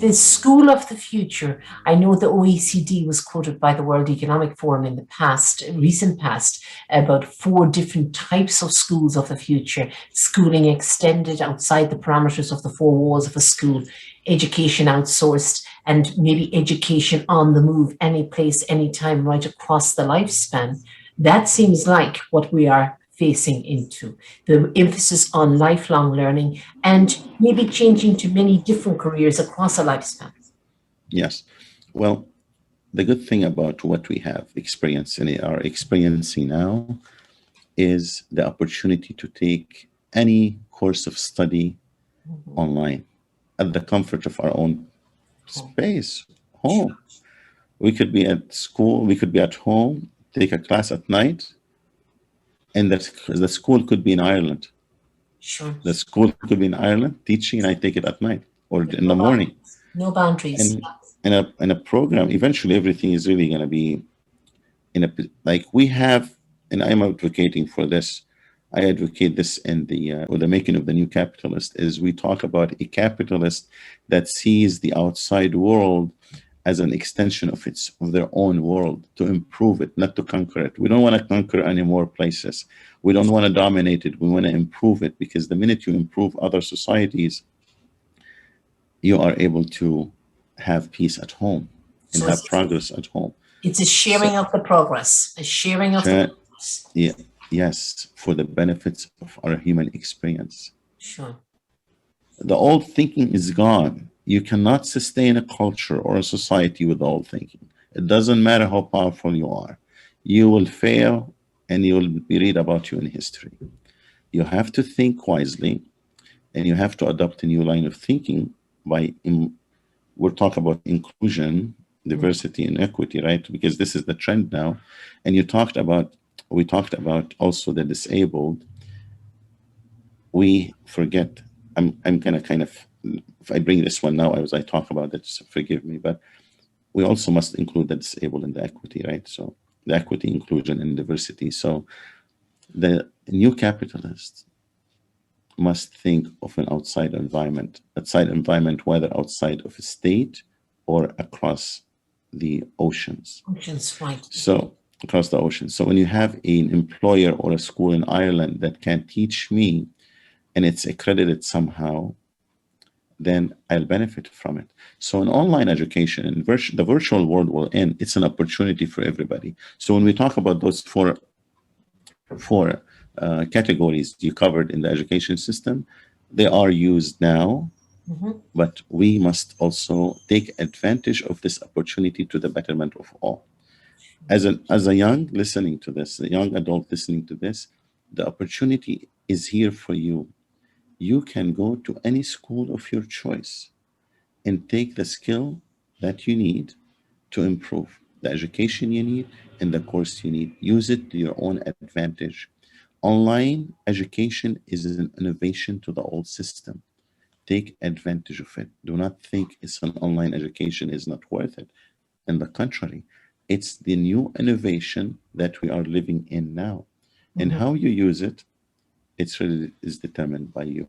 the school of the future, I know the OECD was quoted by the World Economic Forum in the past, recent past, about 4 different types of schools of the future: schooling extended outside the parameters of the 4 walls of a school, education outsourced, and maybe education on the move, any place, anytime, right across the lifespan. That seems like what we are facing into, the emphasis on lifelong learning and maybe changing to many different careers across a lifespan. Yes. Well, the good thing about what we have experienced and are experiencing now is the opportunity to take any course of study online at the comfort of our own space, home. We could be at school, we could be at home, take a class at night, and the school could be in Ireland. Sure. The school could be in Ireland teaching, and I take it at night or in the morning. No boundaries. And in a program, eventually everything is really going to be in a, like we have, and I'm advocating for this. I advocate this in the or the making of the new capitalist, is we talk about a capitalist that sees the outside world as an extension of their own world, to improve it, not to conquer it. We don't want to conquer any more places. We don't want to dominate it. We want to improve it, because the minute you improve other societies, you are able to have peace at home and So have progress at home. It's a sharing of the progress, a sharing of the progress. Yeah, yes, for the benefits of our human experience. Sure. The old thinking is gone. You cannot sustain a culture or a society with old thinking. It doesn't matter how powerful you are. You will fail, and you will be read about you in history. You have to think wisely, and you have to adopt a new line of thinking we'll talk about inclusion, diversity, and equity, right? Because this is the trend now. And we talked about also the disabled. We forget, I'm gonna kind of, if I bring this one now, as I talk about it, so forgive me, but we also must include the disabled in the equity, right? So the equity, inclusion, and diversity. So the new capitalist must think of an outside environment, whether outside of a state or across the oceans. Oceans, right. So across the ocean. So when you have an employer or a school in Ireland that can teach me, and it's accredited somehow, then I'll benefit from it. So in online education, in the virtual world we're in, it's an opportunity for everybody. So when we talk about those four categories you covered in the education system, they are used now, but we must also take advantage of this opportunity to the betterment of all. As a young listening to this, a young adult listening to this, the opportunity is here for you. You can go to any school of your choice and take the skill that you need to improve, the education you need and the course you need. Use it to your own advantage. Online education is an innovation to the old system. Take advantage of it. Do not think it's an online education is not worth it. On the contrary, it's the new innovation that we are living in now. And how you use it, it's really is determined by you.